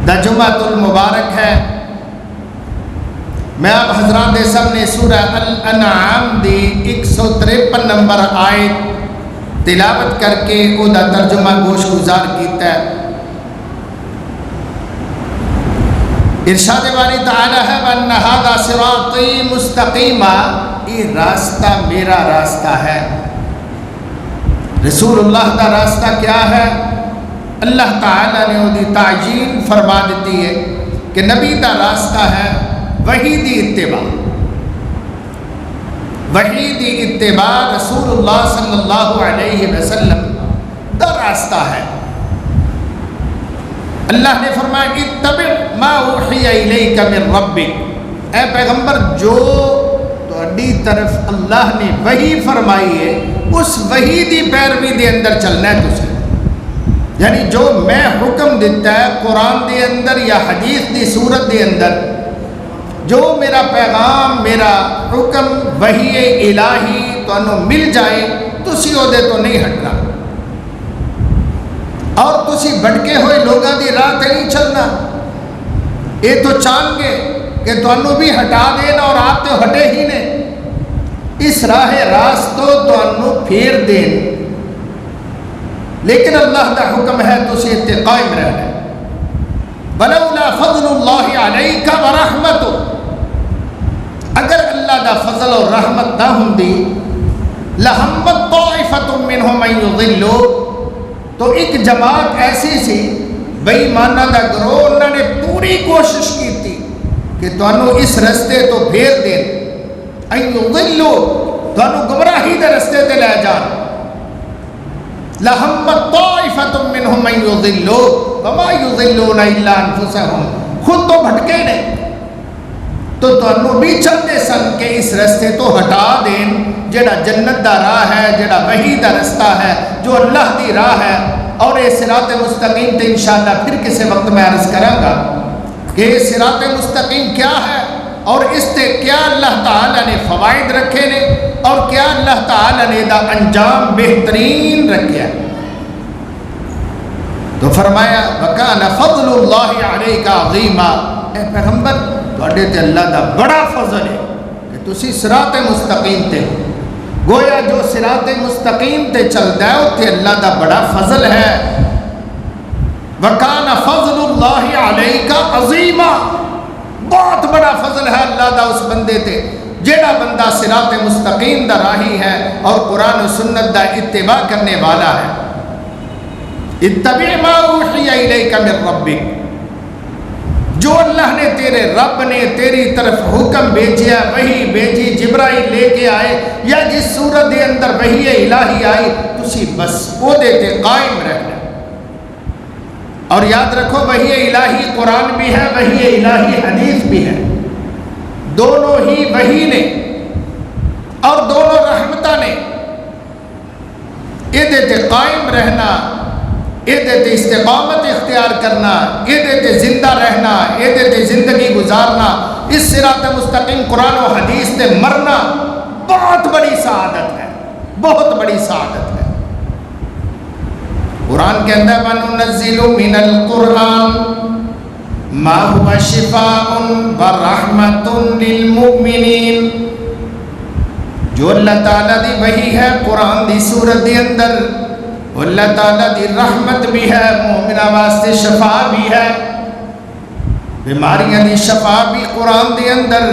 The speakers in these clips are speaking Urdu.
دا جمعۃ المبارک ہے۔ میں آپ حضرات دے سامنے سورہ الانعام دی 153 نمبر آیت تلاوت کر کے او دا ترجمہ گوش گزار کیتا ہے۔ ارشاد باری تعالی ہے وَأَنَّ هَذَا صِرَاطِي مُسْتَقِيمًا، یہ راستہ میرا راستہ ہے۔ رسول اللہ دا راستہ کیا ہے؟ اللہ تعالیٰ نے وہ دی تعجیل فرما دیتی ہے کہ نبی دا راستہ ہے وحی دی اتباع۔ وحی دی اتباع رسول اللہ صلی اللہ علیہ وسلم دا راستہ ہے۔ اللہ نے فرمایا اتبع ما اوحی الیک من ربک، اے پیغمبر جو تہاڈی طرف اللہ نے وحی فرمائی ہے اس وحی دی پیروی دے اندر چلنا ہے تسیں۔ یعنی جو میں حکم دیتا ہے قرآن دے اندر یا حدیث دی صورت دے اندر، جو میرا پیغام میرا حکم وحی الہی تانوں مل جائے تسی او دے تو نہیں ہٹنا، اور تسی بھٹکے ہوئے لوگاں دی راہ تے نہیں چلنا۔ یہ تو چاہن گے کہ تانوں بھی ہٹا دینا اور آپ تو ہٹے ہی نے، اس راہ راستو تانوں پھیر دین، لیکن اللہ دا حکم ہے تسی تے قائم رہنا۔ وَلَوْلَا فَضْلُ اللَّهِ عَلَيْكَ وَرَحْمَتُهُ، اگر اللہ دا فضل اور رحمت نہ ہوندی لَهَمَّتْ طَائِفَةٌ مِّنْهُمْ أَن يُضِلُّوا، تو ایک جماعت ایسی سی بے ایمانہ دا گروہ، انہوں نے پوری کوشش کی تھی کہ تانوں اس رستے تو پھیر دیں، أَن يُضِلُّوا، تانوں گمراہی دے رستے تے لے جان۔ لَهَمَّتْ طَائِفَةٌ مِّنْهُمْ أَن يُضِلُّوا وَمَا يُضِلُّونَ إِلَّا أَنفُسَهُمْ، خود تو بھٹکے نہیں تو تانوں بھی چاہتے سن کہ اس رستے تو ہٹا دیں جڑا جنت دا راہ ہے، جڑا وحی دا رستہ ہے، جو اللہ دی راہ ہے۔ اور یہ صراط مستقیم تے انشاءاللہ پھر کسی وقت میں عرض کروں گا کہ صراط مستقیم کیا ہے اور اس تے کیا اللہ تعالیٰ نے فوائد رکھے نے اور کیا اللہ تعالیٰ نے دا انجام بہترین رکھیا ہے۔ تو فرمایا وَكَانَ فَضْلُ اللَّهِ عَلَيْكَ عَظِيمًا، اے پیغمبر تواڈے تے اللہ دا بڑا فضل ہے کہ تسی صراط مستقیم تے، گویا جو صراط مستقیم تے چلدا ہے اوتے اللہ دا بڑا فضل ہے۔ وَكَانَ فَضْلُ اللَّهِ عَلَيْكَ عَظِيمًا، بہت بڑا فضل ہے اللہ دا اس بندے تے جیڑا بندہ صراط مستقیم دا راہی ہے اور قرآن و سنت دا اتباع کرنے والا ہے۔ اتبع ما اوحی الیک من ربک، جو اللہ نے تیرے رب نے تیری طرف حکم بھیجیا، وحی بھیجی، جبرائیل لے کے آئے یا جس صورت دے اندر وحی الہی آئی، تسی بس او دے تے قائم رہنا۔ اور یاد رکھو وحی الہی قرآن بھی ہے، وحی الہی حدیث بھی ہے، دونوں ہی وحی نے اور دونوں رحمتہ نے۔ اے دے تے قائم رہنا، اے دے تے استقامت اختیار کرنا، اے دے تے زندہ رہنا، اے دے تے زندگی گزارنا، اس صراط مستقیم قرآن و حدیث تے مرنا بہت بڑی سعادت ہے، بہت بڑی سعادت ہے۔ قرآن کے اندر وَنُنَزِّلُ مِنَ الْقُرْآنِ مَا هُوَ شِفَاءٌ وَرَحْمَةٌ لِلْمُؤْمِنِينَ، جو اللہ تعالیٰ دی وحی ہے قرآن دی صورت دی اندر، اللہ تعالیٰ دی رحمت بھی ہے، مومنہ واسطے شفا بھی ہے، بیماریاں دی شفا بھی قرآن دے اندر،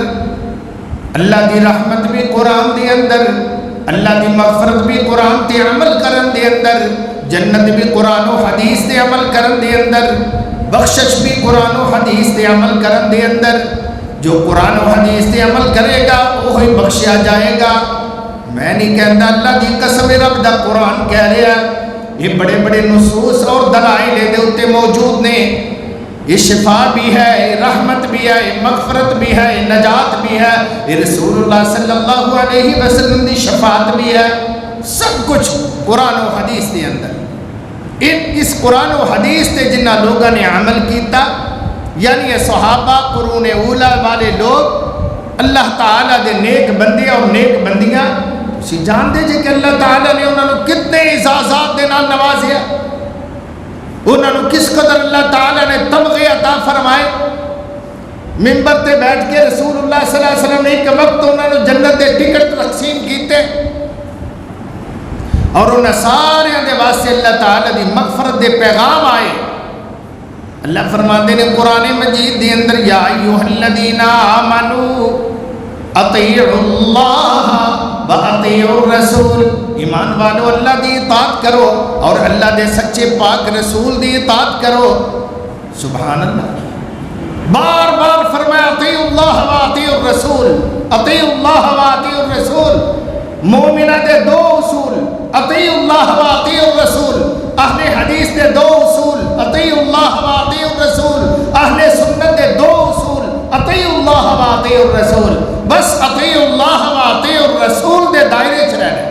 اللہ دی رحمت بھی قرآن دے اندر، اللہ دی مغفرت بھی قرآن تے عمل کرن دے اندر، جنت بھی قرآن و حدیث تے عمل کرن دے اندر، بخشش بھی قرآن و حدیث تے عمل کرن دے اندر۔ جو قرآن و حدیث تے عمل کرے گا وہی بخشیا جائے گا۔ میں نہیں کہتا، اللہ دی قسم رب دا قرآن کہہ رہا ہے، یہ بڑے بڑے نصوص اور دلائل دے اتے موجود نے، یہ شفا بھی ہے، یہ رحمت بھی ہے، یہ مغفرت بھی ہے، یہ نجات بھی ہے، یہ رسول اللہ صلی اللہ علیہ وسلم دی شفاعت بھی ہے، سب کچھ قرآن و حدیث کے اندر۔ اس قرآن و حدیث تے جنہ لوگوں نے عمل کیتا، یعنی یہ صحابہ قرون اولا والے لوگ، اللہ تعالیٰ دے نیک بندے اور نیک بندیاں، اسی جان دے جے کہ اللہ تعالیٰ نے انہوں نے کتنے اعزازات دے نال نوازیا، انہوں نے کس قدر اللہ تعالیٰ نے تمغے عطا فرمایا۔ ممبر تے بیٹھ کے رسول اللہ صلی اللہ علیہ وسلم نے ایک وقت انہوں نے جنت دے ٹکٹ تقسیم کیتے اور انہاں سارے دے واسطے اللہ تعالی دی مغفرت دے پیغام آئے. اللہ فرماتے ہیں قرآن مجید دے اندر یا ایھا الذین آمنوا اطیعوا اللہ واطیعوا الرسول، ایمان والو اللہ دی اطاعت کرو اور اللہ دے سچے پاک رسول دی اطاعت کرو. سبحان اللہ، بار بار فرمایا اطیعوا اللہ واطیعوا الرسول، اطیعوا اللہ واطیعوا الرسول. مومنہ دے دو اصول، اطیعوا اللہ واطیعوا الرسول. اہل حدیث دے دو اصول، اطیعوا اللہ واطیعوا الرسول. اہل سنت دے دو اصول، اطیعوا اللہ واطیعوا الرسول. بس اطیعوا اللہ واطیعوا الرسول دے دائرے چ رہنا.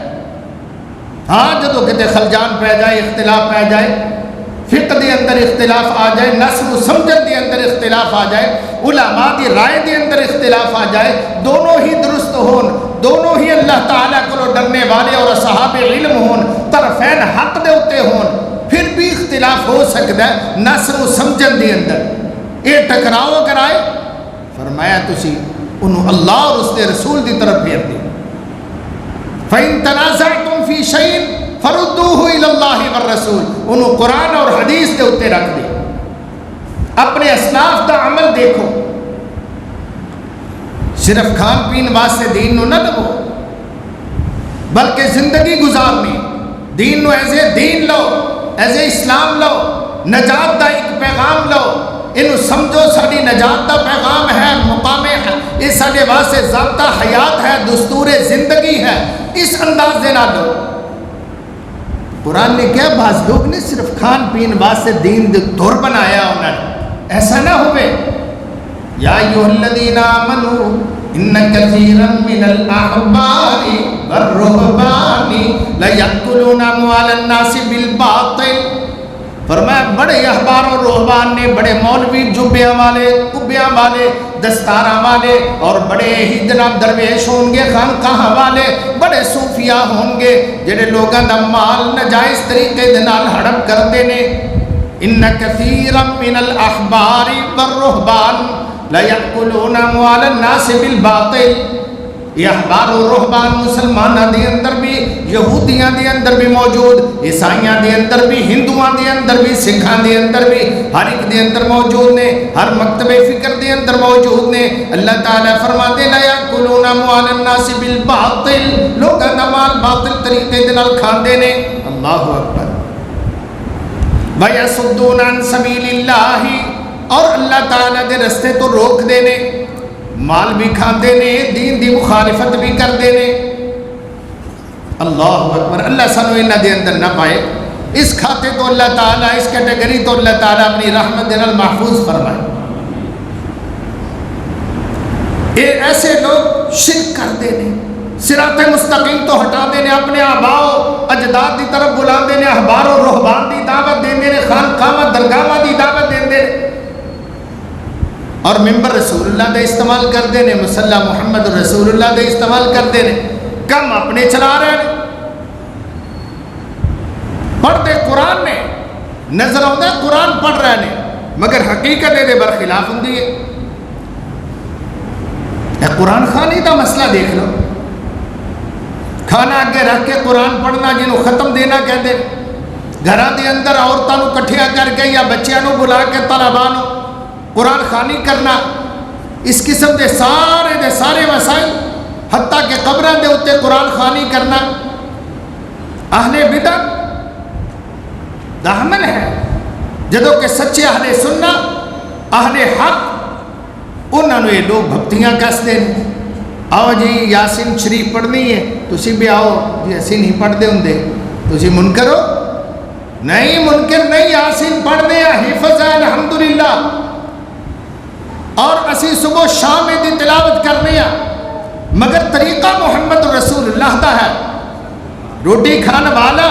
ہاں جدو کتے خلجان پہ جائے، اختلاف پہ جائے، فقہ دے اندر اختلاف آ جائے، نسل و سمجھت دے اندر اختلاف آ جائے، علماء دی رائے دے اندر اختلاف آ جائے، دونوں ہی درست ہون، دونوں ہی اللہ تعالیٰ کو ڈرنے والے اور اصحاب علم ہون، طرفین حق دے اتے ہون، پھر بھی اختلاف ہو سکتا ہے نسل و سمجھت دے اندر. یہ ٹکراؤ اگر آئے، فرمایا تسی انہوں اللہ اور اس دے رسول دی طرف پھیر دی. فَإِن تَنَازَعْتُمْ فِي شَيْءٍ فَرُدُّوهُ إِلَى اللَّهِ وَالرَّسُولِ. انہوں قرآن اور حدیث کے اتے رکھ دے. اپنے اسلاف دا عمل دیکھو، صرف کھان پین واسطے دین نو نہ لو، بلکہ زندگی گزارنی دین نو ایسے دین لو، ایسے اسلام لو، نجات دا ایک پیغام لو. انہوں سمجھو ساری نجات دا پیغام ہے، مقام ہے، اس سارے واسطے ضابطہ حیات ہے، دستور زندگی ہے. اس انداز دے نہ لو. قرآن نے کیا بعض لوگ نے صرف کھان پین واسطے دین دور بنایا انہوں نے، ایسا نہ ہوئے. یا ایھا الذین آمنوا ان کثیرا من الاحبار والرہبان لیأکلون اموال الناس بالباطل. فرمایا بڑے احبار اور رہبان نے، بڑے مولوی جبیاں والے، کبیاں والے، دستاراں والے، اور بڑے ہی جناب درویش ہوں گے، خانقاہ والے، بڑے صوفیاء ہوں گے جنہیں لوگاں دا مال نجائز طریقے دے نال ہڑپ کردے نے. ان کثیرا من الاحبار والرہبان لیأکلون اموال الناس بالباطل. یہ احبار و رہبان مسلمانہ دے اندر بھی، یہودیاں دے اندر بھی موجود، عیسائیاں دے اندر بھی، ہندوؤں دے اندر بھی، سکھاں دے اندر بھی، ہر ایک دے اندر موجود نے، ہر مکتب فکر دے اندر موجود نے. اللہ تعالیٰ فرماتے ہیں لیأکلون اموال الناس بالباطل، لوگاں دا مال باطل طریقے دے نال کھاندے نے. اللہ اکبر. وَيَصُدُّونَ عَن سَبِيلِ اللَّهِ، اور اللہ تعالیٰ دے رستے تو روک دینے، مال بھی کھاندے نے، دین دی مخالفت بھی کر دینے. اللہ اکبر. اللہ سانو انہاں دے اندر نہ پائے. اس کھاتے تو اللہ تعالیٰ، اس کیٹیگری تو اللہ تعالیٰ اپنی رحمت دے نال محفوظ فرمائے. یہ ایسے لوگ شرک کر دینے، صراط مستقیم تو ہٹا دینے، اپنے آباء و اجداد دی طرف بلا دینے، احبار و رہبان دی دعوت دینے، خانقاہ درگاہ دی دعوت دینے، اور ممبر رسول اللہ دے استعمال کر دینے، مصلی محمد رسول اللہ دے استعمال کر دینے. کم اپنے چلا رہے ہیں، پڑھتے قرآن نے، نظر آتا ہے قرآن پڑھ رہے ہیں، مگر حقیقت دے برخلاف ہوں دی ہے. قرآن خانی دا مسئلہ دیکھ لو. کھانا اگے رکھ کے قرآن پڑھنا جنہوں ختم دینا کہتے، گھران دے اندر عورتوں کو کٹھیا کر کے یا بچیاں کو بلا کے طلباں قرآن خوانی کرنا، اس قسم دے سارے وسائل، حتیٰ کہ قبران دے اتے قرآن خوانی کرنا، اہل بدعت دامن ہے. جدو کہ سچے اہل سننا، اہل حق، انہوں نے لوگ بھکتیاں کس دیں. آؤ جی یاسین شریف پڑھنی ہے، تسی بھی آؤ جی. اسی نہیں پڑھتے ہوں، تسی منکر ہو؟ نہیں، منکر نہیں، یاسین پڑھنے حفظ ہے الحمدللہ، اور اسی صبح شام دی تلاوت کرنے ہیں، مگر طریقہ محمد رسول اللہ دا ہے. روٹی کھان والا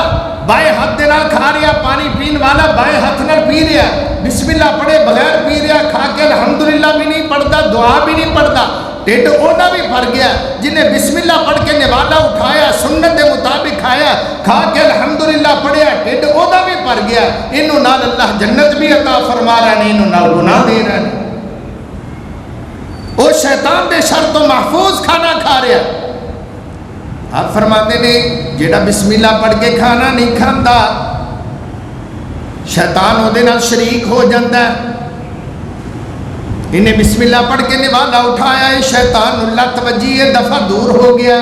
بائیں ہاتھ دے نال کھا رہا، پانی پین والا بائیں ہاتھ نال پی رہا، بسم اللہ پڑھے بغیر پی رہا، کھا کے الحمدللہ بھی نہیں پڑھتا، دعا بھی نہیں پڑھتا. ٹھڈ اونا بھی بھر گیا جنہیں بسم اللہ پڑھ کے نوالا اٹھایا، سنت دے مطابق کھایا، کھا کے الحمدللہ پڑھیا، ٹھڈ اونا بھی بھر گیا. انہوں نال اللہ جنت بھی عطا فرما رہا ہے، انہوں نال گناہ دے رہا ہے. شیطان دے شر تو محفوظ کھانا کھا رہا ہے۔ آپ فرماتے نے جیڑا بسم اللہ پڑھ کے کھانا نہیں کھاندا شیطان وہ دے نال شریک ہو جاتا ہے۔ انہیں بسم اللہ پڑھ کے نوالا اٹھایا ہے، شیطان اللہ توجہ دفعہ دور ہو گیا،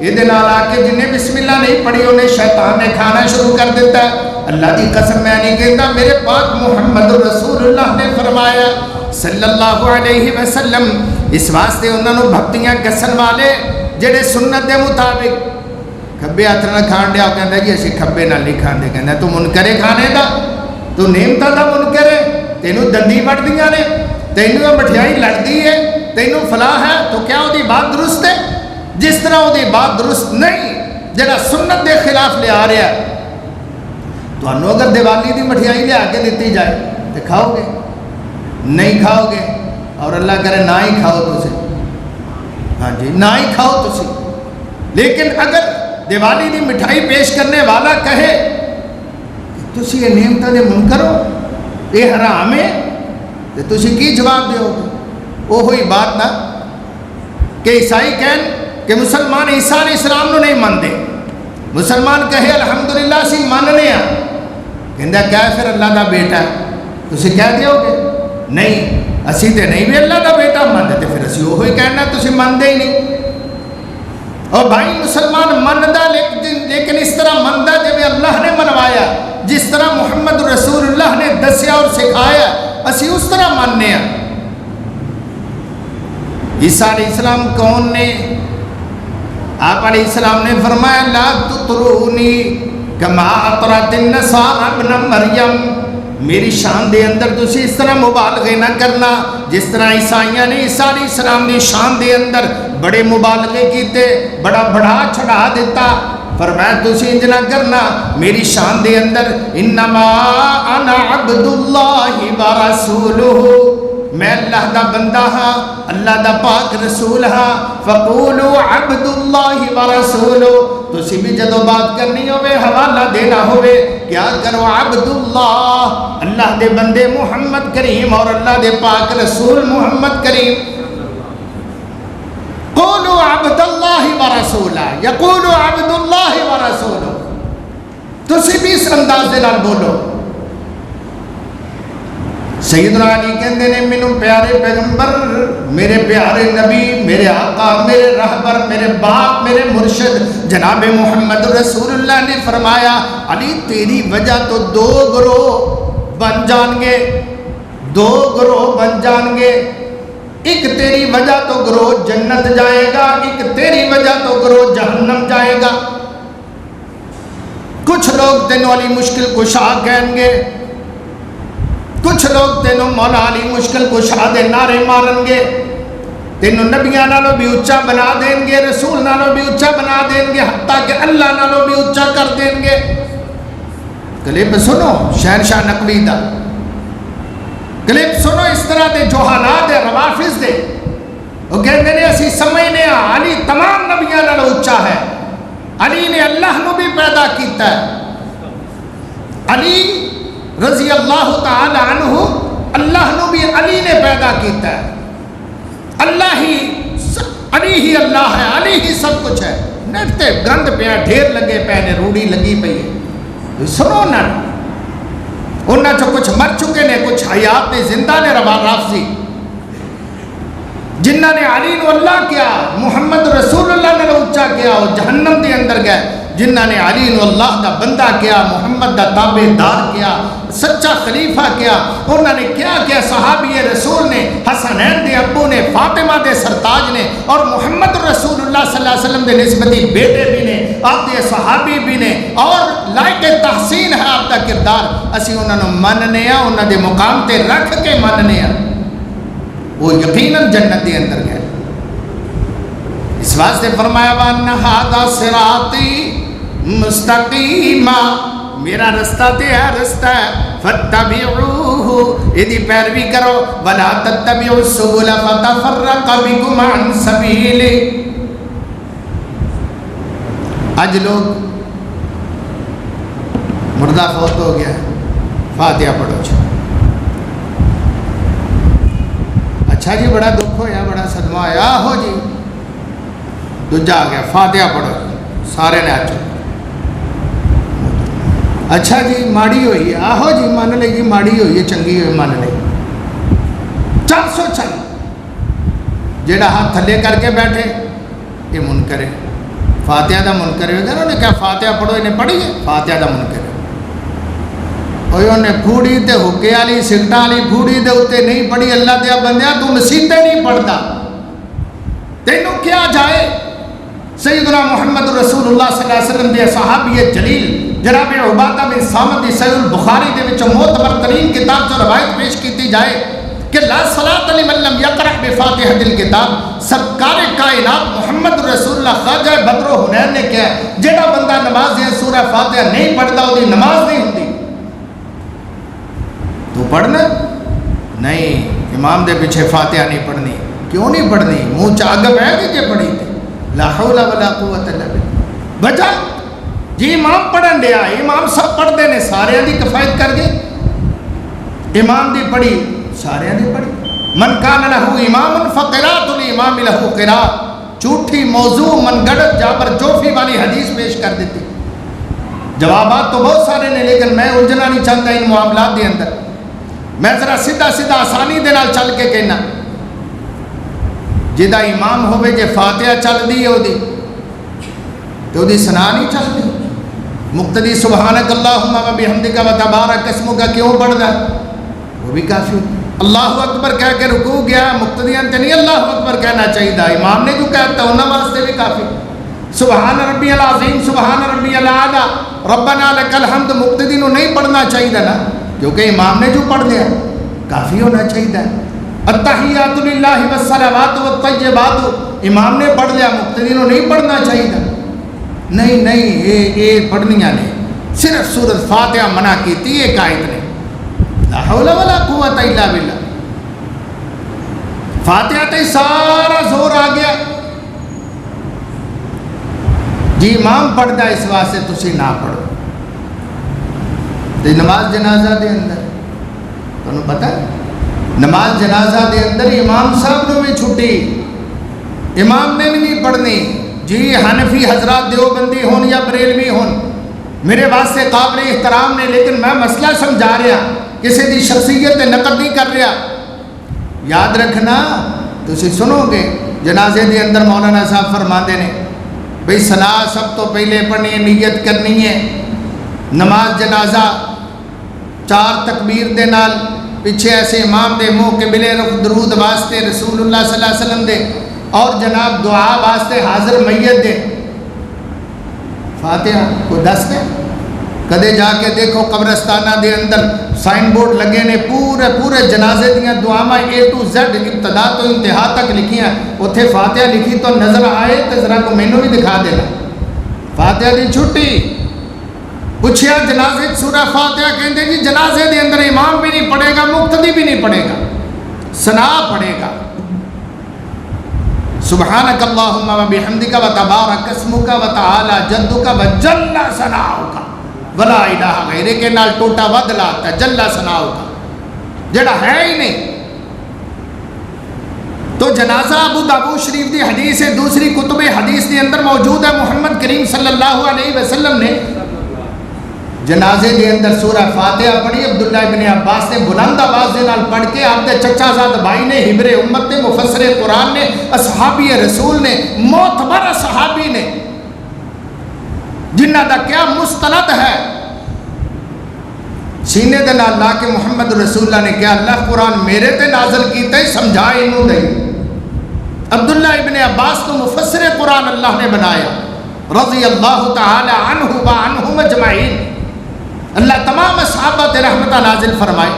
یہ دن آ کے جنہیں بسم اللہ نہیں پڑھی انہیں شیطان نے کھانا شروع کر دیتا ہے۔ اللہ دی قسم میں نہیں کہتا، میرے پاک محمد رسول اللہ نے فرمایا صلی اللہ علیہ وسلم، اس واسطے انہوں نے بھکتیاں کسن والے جڑے سنت دے مطابق کھبے ہاتھ نہ کھان دیا، کہتا جی اسی کھبے نہ نہیں کھان دے، کہتا تو منکرے کھانے دا، تو نعمتاں دا منکر ہے، تینوں دندی بڑھ دیاں نے، تینوں مٹھیائی لڑتی ہے، تینوں فلاح ہے، تو کیا وہ دی بات درست ہے؟ جس طرح وہ دی بات درست نہیں جڑا سنت دے خلاف لے آ رہا ہے۔ تو انہوں اگر دیوالی دی مٹھیائی لے آگے دیتی جائے تو کھاؤ گے؟ نہیں کھاؤ گے، اور اللہ کرے نہ ہی کھاؤ تسی، ہاں جی نہ ہی کھاؤ تسی۔ لیکن اگر دیوالی دی مٹھائی پیش کرنے والا کہے تسی یہ نعمتاں دے منکر ہو، یہ حرام ہے، تو تسی کی جواب دیو گے؟ وہ ہوئی بات نہ کہ عیسائی کہیں کہ مسلمان عیسیٰ علیہ السلام نو نہیں مانتے، مسلمان کہے الحمدللہ اسی ماننے ہیں، کہندہ کیا پھر اللہ دا بیٹا ہے، تسی کہہ دیو گے نہیں اسی تے نہیں بھی اللہ دا بیٹا مانتے، تے پھر اسی وہی کہنا تسی مانتے ہی نہیں۔ اور بھائی مسلمان مندہ لیکن اس طرح مندہ جب اللہ نے منوایا، جس طرح محمد رسول اللہ نے دسیا اور سکھایا اسی اس طرح ماننے ہیں۔ عیسیٰ علیہ السلام کون نے؟ آپ علیہ السلام نے فرمایا لا تطرونی کما اطرت النصارى ابن مریم، میری شان دے اندر تسی اس طرح مبالغے نہ کرنا جس طرح عیسائیاں نے عیسیٰ علیہ السلام دی شان دے اندر بڑے مبالغے کیتے، بڑا بڑھا چڑھا دیتا۔ فرمایا تسی انج نہ کرنا، میری شان دے اندر انما انا عبد اللہ ورسولہ، میں اللہ دا بندہ ہاں، اللہ دا پاک رسول ہاں، فقولوا عبد اللہ ورسولہ، تسی بھی جدو بات کرنی ہوئے حوالہ دینا ہوئے کیا کرو عبد اللہ، اللہ دے بندے محمد کریم اور اللہ دے پاک رسول محمد کریم۔ قولوا عبد اللہ ورسولہ، یقولوا عبد اللہ ورسولہ، تسی بھی اس انداز دے نال بولو۔ سیدنا علی کہندے نے مینوں پیارے پیغمبر، میرے پیارے نبی، میرے آقا، میرے رہبر، میرے باپ، میرے مرشد جناب محمد رسول اللہ نے فرمایا علی تیری وجہ تو دو گروہ بن جان گے، دو گروہ بن جان گے، ایک تیری وجہ تو گروہ جنت جائے گا، ایک تیری وجہ تو گروہ جہنم جائے گا۔ کچھ لوگ تینوں علی مشکل کشا کہیں گے، کچھ لوگ تینوں مولا علی مشکل کشا دے نعرے مارن گے، تینوں نبیاں نالوں بھی اچھا بنا دیں گے، رسول نالوں بھی اچھا بنا دیں گے، حتیٰ کہ اللہ نالوں بھی اچھا کر دیں گے۔ کلپ سنو شہنشاہ نقوی دا، کلپ سنو اس طرح دے جو حالات دے روافظ دے، وہ کہتے ہیں اسی سمجھنے علی تمام نبیاں نالوں اچھا ہے، علی نے اللہ نو بھی پیدا کیتا ہے، علی رضی اللہ تعالی عنہ اللہ نو بھی علی نے پیدا کیتا ہے، اللہ ہی علی ہی اللہ ہے، علی ہی سب کچھ ہے۔ نیٹتے گند پیا ڈھیر لگے پہنے روڑی لگی پئی ہے، سنو نا انہاں جو کچھ مر چکے نے، کچھ حیات نے، زندہ نے، رافضی جنہ نے علی نو اللہ کیا، محمد رسول اللہ نے اونچا کیا، وہ جہنم دے اندر گئے۔ جنہ نے علی نو اللہ دا بندہ کیا، محمد دا تابع دار کیا، سچا خلیفہ کیا، انہوں نے کیا کیا؟ صحابی رسول نے، حسنین دے ابو نے، فاطمہ دے سرتاج نے، اور محمد رسول اللہ صلی اللہ علیہ وسلم دے نسبتی بیٹے بھی نے، آپ دے صحابی بھی نے، اور لائق تحسین ہے آپ دا کردار، اسی انہوں نے مننے ہیں، انہوں دے مقام تے رکھ کے مننے ہیں، وہ یقیناً جنت دے اندر گئے۔ اس واسطے فرمایا وَأَنَّ هَذَا صِرَاطِي مُسْتَقِيمًا، میرا رستہ تے ہے رستہ ہے، فَاتَّبِعُوهُ، ادھی پیروی کرو، وَلَا تَتَّبِعُوا السُّبُلَ فَتَفَرَّقَ بِكُمْ عَنْ سَبِيلِهِ۔ آج لوگ مردہ فوت ہو گیا، فاتحہ پڑھو چھو، اچھا جی بڑا دکھ ہویا, بڑا صدمہ آیا, آہو جی دوجا آ گیا فاتحہ پڑھو, سارے نے آ چکے. اچھا جی ماڑی ہوئی ہے, آہو جی مان لے جی ماڑی ہوئی ہے, چنگی ہوئی مان لے, چل سو چل. جیڑا ہاتھ تھلے کر کے بیٹھے یہ منکر ہے, فاتحہ دا منکر ہے. انہوں نے کہا فاتحہ پڑھو, انہیں پڑھی ہے فاتحہ دا منکر ہے. اور انہوں نے پھوڑی تے حکے والی سگٹاں والی پھوڑی دے اتنے نہیں پڑھی. اللہ دیا بندیا تو مسیطیں نہیں پڑھتا, تینوں کیا جائے. سیدنا محمد رسول اللہ صلی اللہ علیہ وسلم دے صحابی جلیل جناب عبادہ بن صامت دی صحیح البخاری دے وچ معتبر ترین کتاب جو روایت پیش کیتی جائے کہ لا صلاۃ لمن لم یقرأ بفاتحۃ الکتاب. سرکار کائنات محمد رسول اللہ خواجہ بدر و حنین نے کہا جڑا بندہ نماز یا سورہ فاتحہ نہیں پڑھتا وہ دی نماز نہیں ہوتی. تو پڑھنا نہیں, امام دے پیچھے فاتحہ نہیں پڑھنی. کیوں نہیں پڑھنی؟ منہ چاگب ہے کہ جے پڑھی تھی. لا حول ولا قوت الا باللہ. بچا جی امام پڑھن دیا, امام سب پڑھتے ہیں, سارے دی کفایت کر گئے. امام دی پڑھی سارے دی پڑھی. من کان لہو امام فقراۃ الامام لہو قراءۃ. جھوٹی موضوع من گڑت جابر جوفی والی حدیث پیش کر دیتی. جوابات تو بہت سارے نے, لیکن میں الجھنا نہیں چاہتا ان معاملات دے اندر. میں ذرا سیدھا سیدھا آسانی دے نال چل کے کہنا, جدا امام ہوئے جے فاتحہ چل دی ہے تو دی سنا نہیں چل دی. مقتدی سبحانک اللہم و بحمدک و تبارک اسمک کیوں پڑھ دا, وہ بھی کافی. اللہ اکبر کہہ کے رکوع گیا, مقتدیان تے نہیں اللہ اکبر کہنا چاہیے, امام نے جو کہتا انہاں واسطے بھی کافی. سبحان ربی العظیم سبحان ربی الاعلیٰ ربنا لک الحمد مقتدی نو نہیں پڑھنا چاہیے نا, کیونکہ امام نے جو پڑھ لیا کافی ہونا چاہیے. التحیات للہ والصلوات والطیبات امام نے پڑھ لیا, مقتدی نو نہیں پڑھنا چاہیے. نہیں نہیں, یہ پڑھنیاں نے, صرف سورۃ فاتحہ منع کیتی ہے قائد نے. لا حول ولا قوت الا باللہ. فاتحہ تے سارا زور آ گیا جی امام پڑھتا اس واسطے تسی نہ پڑھو. نماز جنازہ دے اندر تمہیں پتہ ہے, نماز جنازہ دے اندر امام صاحب نے بھی چھٹی, امام نے بھی نہیں پڑھنی. جی حنفی حضرات دیوبندی ہون یا بریلوی ہون میرے واسطے قابل احترام نے, لیکن میں مسئلہ سمجھا رہا, کسی دی شخصیت نقد نہیں کر رہا. یاد رکھنا تسی سنو گے جنازے دے اندر مولانا صاحب فرماندے نے بھئی ثنا سب تو پہلے پڑھنی ہے, نیت کرنی ہے. نماز جنازہ 4 تکبیر دے نال پیچھے ایسے امام دے منہ کے بلے رخ درود واسطے رسول اللہ صلی اللہ علیہ وسلم دے, اور جناب دعا واسطے حاضر میت دے. فاتحہ کو دس دے, کدے جا کے دیکھو قبرستانہ دے اندر سائن بورڈ لگے نے, پورے جنازے دیاں دعاواں A to Z ابتدا تو انتہا تک لکھیاں, اتھے فاتحہ لکھی تو نظر آئے تو ذرا کو مینوں بھی دکھا دینا. فاتحہ دی چھٹی. پوچھیا جنازے سورہ فاتحہ, کہندے جی جنازے دے اندر امام بھی نہیں پڑھے گا, مقتدی بھی نہیں پڑھے گا, ثنا پڑھے گا. سبحانک اللہم و بحمدک و تبارک اسمک و تعالی جدک و جل ثناؤک ولا الہ غیرک کے نال ٹوٹا ود لاتا ہے جل ثناؤک جڑا ہے ہی نہیں. تو جنازہ ابو داؤد شریف دی حدیث ہے, دوسری کتب حدیث کے اندر موجود ہے. محمد کریم صلی اللہ علیہ وسلم نے جنازے دے اندر سورہ فاتحہ پڑھی. عبداللہ ابن عباس نے بلند آواز دے نال پڑھ کے, آپ دے چچا زاد بھائی نے, حبر امت نے, مفسر قرآن نے, اصحابی رسول نے, معتبر صحابی نے, جنہ دا کیا مستند ہے, سینے دے نال لا کے محمد رسول اللہ نے کیا اللہ قرآن میرے تے نازل کیتا ہے, سمجھائے انہوں دے. عبداللہ ابن عباس کو مفسر قرآن اللہ نے بنایا رضی اللہ تعالی عنہ و عنہم اجمعین. اللہ تمام صحابہ تے رحمتہ نازل فرمائے.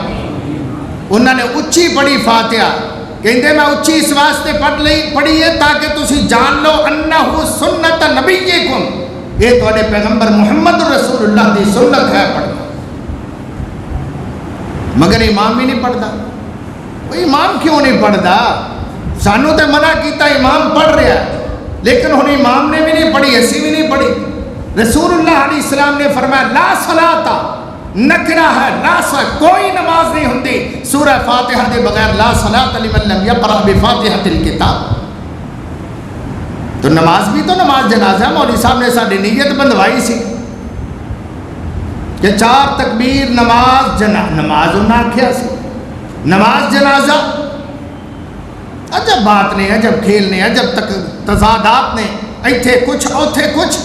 انہوں نے اچھی پڑھی فاتحہ, کہندے میں اچھی اس واسطے پڑھی ہے تاکہ تسی جان لو انہو سنت نبیکم, یہ تواڈے پیغمبر محمد رسول اللہ دی سنت ہے پڑھنا. مگر امام بھی نہیں پڑھتا. وہ امام کیوں نہیں پڑھتا؟ سانو تے منع کیتا امام پڑھ رہا ہے, لیکن ہن امام نے بھی نہیں پڑھی, اسی بھی نہیں پڑھی. رسول اللہ علیہ السلام نے فرمایا لا صلاۃ نکرہ ہے، ناسخ، کوئی نماز نہیں ہوتی سورہ فاتحہ دے بغیر، لا صلاۃ لمن لم یقرأ بفاتحۃ الکتاب۔ تو نماز بھی تو نماز جنازہ، مولوی صاحب نے ساری نیت بندوائی سی کہ 4 تکبیر نماز نماز انہاں آکھیا سی، نماز جنازہ۔ عجب بات نہیں، عجب کھیل نہیں، عجب تک تضادات نے، ایتھے کچھ اوتھے کچھ۔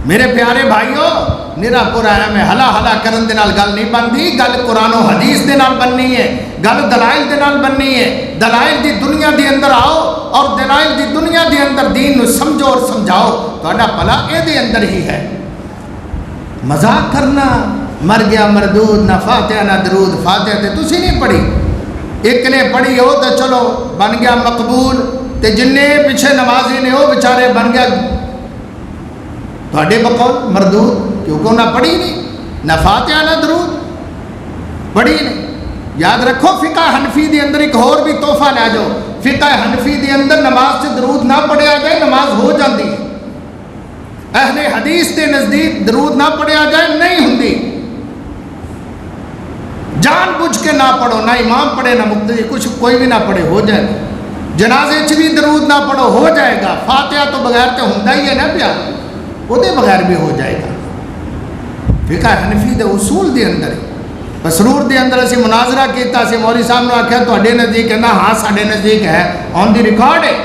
میرے پیارے بھائیو، نرا پرایا میں ہلا ہلا کرن دے نال گل نہیں بنتی، گل قرآن و حدیث دے نال بننی ہے، گل دلائل دے نال بننی ہے۔ دلائل دی دنیا دے اندر آؤ اور دلائل دی دنیا دے اندر دین نو سمجھو اور سمجھاؤ، تہاڈا بھلا اے دے اندر ہی ہے۔ مذاق کرنا، مر گیا مردود، نہ فاتحہ نہ درود، فاتحہ تے تسی نہیں پڑھی، ایک نے پڑھی ہو تو چلو بن گیا مقبول، تے جنے پیچھے نمازی نے وہ بیچارے بن گیا تھوڑے بقول مردود، کیونکہ انہیں پڑھی نہیں، نہ فاتحہ نہ درود پڑھی نہیں۔ یاد رکھو فقہ حنفی دے اندر ایک اور بھی تحفہ لے جاؤ، فقہ حنفی دے اندر نماز سے درود نہ پڑھیا جائے نماز ہو جاتی ہے، اہل حدیث کے نزدیک درود نہ پڑھیا جائے نہیں ہوندی۔ جان بوجھ کے نہ پڑھو، نہ امام پڑھے نہ مقتدی، کچھ کوئی بھی نہ پڑھے، ہو جائے گا۔ جنازے چ بھی درود نہ پڑھو، ہو جائے گا۔ فاتحہ تو بغیر تو ہوندا ہی ہے نا پیا، وہ دے بغیر بھی ہو جائے گا۔ فقہ حنفی دے اصول دے اندر مسرور دے اندر اسی مناظرہ کیتا، اسی مولوی صاحب نے آکھیا تواڈے نزدیک، کہنا ہاں ساڈے نزدیک ہے، آن دی ریکارڈ ہے۔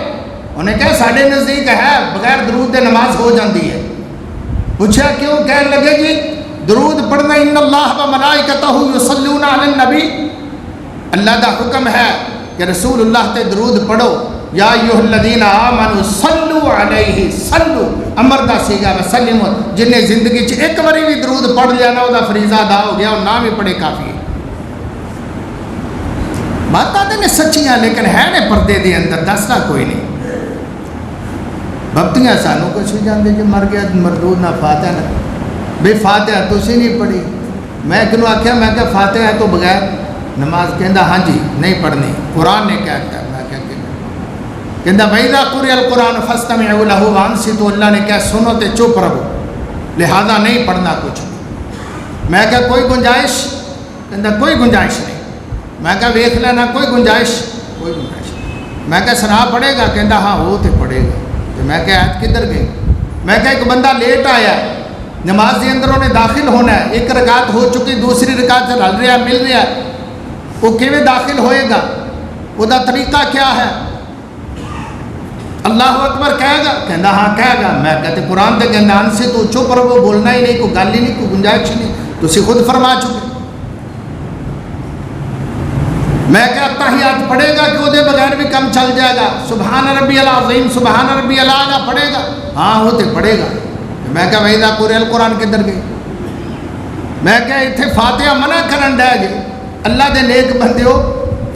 انہیں کہا ساڈے نزدیک ہے، بغیر درود دے نماز ہو جاندی ہے۔ پوچھا کیوں؟ کہنے لگے جی درود پڑھنا، ان اللہ و ملائکتہ یصلون علی النبی، اللہ دا حکم ہے کہ رسول اللہ تے درود پڑھو، یا ایھا الذین آمنوا صلوا علیہ، صلو امر دا سیگا وسلموا، جن نے زندگی چ ایک باری بھی درود پڑھ لیا نا وہ دا فریضہ ادا ہو گیا، اور نہ بھی پڑھے کافی ہے۔ باتاں نے سچیاں لیکن ہے نے پردے دے اندر، دستا کوئی نہیں۔ بھگتیاں سانوں کچھ بھی جاندے جو مر گیا مردود نہ فاتحہ نہ، بے فاتحہ تسی نہیں پڑھی۔ میں کنوں آکھیا، میں کہ فاتحہ تو بغیر نماز، کہندا ہاں جی نہیں پڑھنی، قرآن نے کہتا ہے۔ میں کہندا وَإِذَا قُرِئَ الْقُرْآنُ فَاسْتَمِعُوا لَهُ وَأَنصِتُوا، اللہ نے کہا سنو تے چپ رہو، لہذا نہیں پڑھنا کچھ۔ میں کہا کوئی گنجائش؟ کہندا کوئی گنجائش نہیں۔ میں کہا ویکھ لینا، کوئی گنجائش؟ کوئی گنجائش نہیں۔ میں کہا سنا پڑھے گا؟ کہندا ہاں وہ تے پڑھے گا۔ تو میں کہا آیت کدھر گئی؟ میں کہا ایک بندہ لیٹ آیا نماز کے اندر، انہیں داخل ہونا ہے، ایک رکعت ہو چکی، دوسری رکعت سے ہل رہا مل رہا ہے، وہ کیویں داخل ہوئے گا؟ وہ دا طریقہ کیا ہے؟ اللہ اکبر کہے گا؟ کہنا ہاں کہے گا۔ میں کہتے قرآن دے کہنا ان سے تو چپ رہو، بولنا ہی نہیں، کوئی گل ہی نہیں، کوئی گنجائش نہیں، تو اسی خود فرما چکے۔ میں کہ تحیات پڑھے گا کہ وہ دے بغیر بھی کم چل جائے گا؟ سبحان ربی العظیم، سبحان ربی العلیٰ پڑھے گا؟ ہاں وہ تو پڑھے گا۔ میں کہ وَإِذَا قُرِئَ الْقُرْآنُ کدھر گئی؟ میں کہ اتنے فاتحہ منع کرن ڈے جی، اللہ دے نیک بندیو،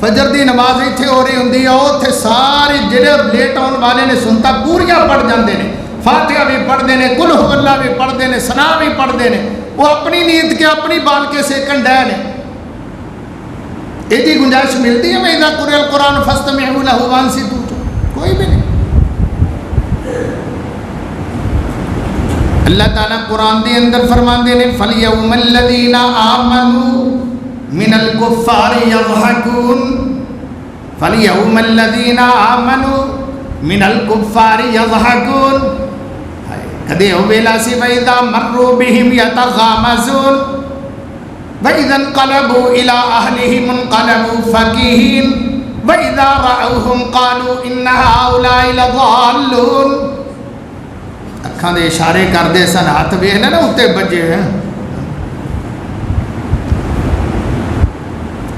فجر دی نماز اتنے ہو رہی ہوں، اتنے سارے جڑے لیٹ آن والے نے سنتا پوریاں پڑھ جاندے نے، فاتحہ بھی پڑھتے ہیں، قل هو اللہ بھی پڑھتے ہیں، ثنا بھی پڑھتے ہیں، وہ اپنی نیت کے اپنی بال کے سیکن ڈے نے۔ ایسی گنجائش ملتی ہے وَإِذَا قُرِئَ الْقُرْآنُ فَاسْتَمِعُوا لَهُ وَأَنصِتُوا؟ کوئی بھی نہیں۔ اللہ تعالیٰ قرآن دے اندر فرماندے نے فَالْيَوْمَ الَّذِينَ آمَنُوا مِنَ الْكُفَّارِ يَضْحَكُونَ، فَالْيَوْمَ الَّذِينَ آمَنُوا مِنَ الْكُفَّارِ يَضْحَكُونَ۔ کدے ہو ویلا سی وَإِذَا مَرُّوا بِهِمْ يَتَغَامَزُونَ وَإِذَا انقلبوا إِلَىٰ أَهْلِهِمُ انقلبوا فَكِهِينَ وَإِذَا رَأَوْهُمْ قَالُوا إِنَّ هَؤُلَاءِ لَضَالُّونَ۔ اکھاں دے اشارے کر دے سن، ہاتھ ویکھ لے نا اُتے بجے ہیں۔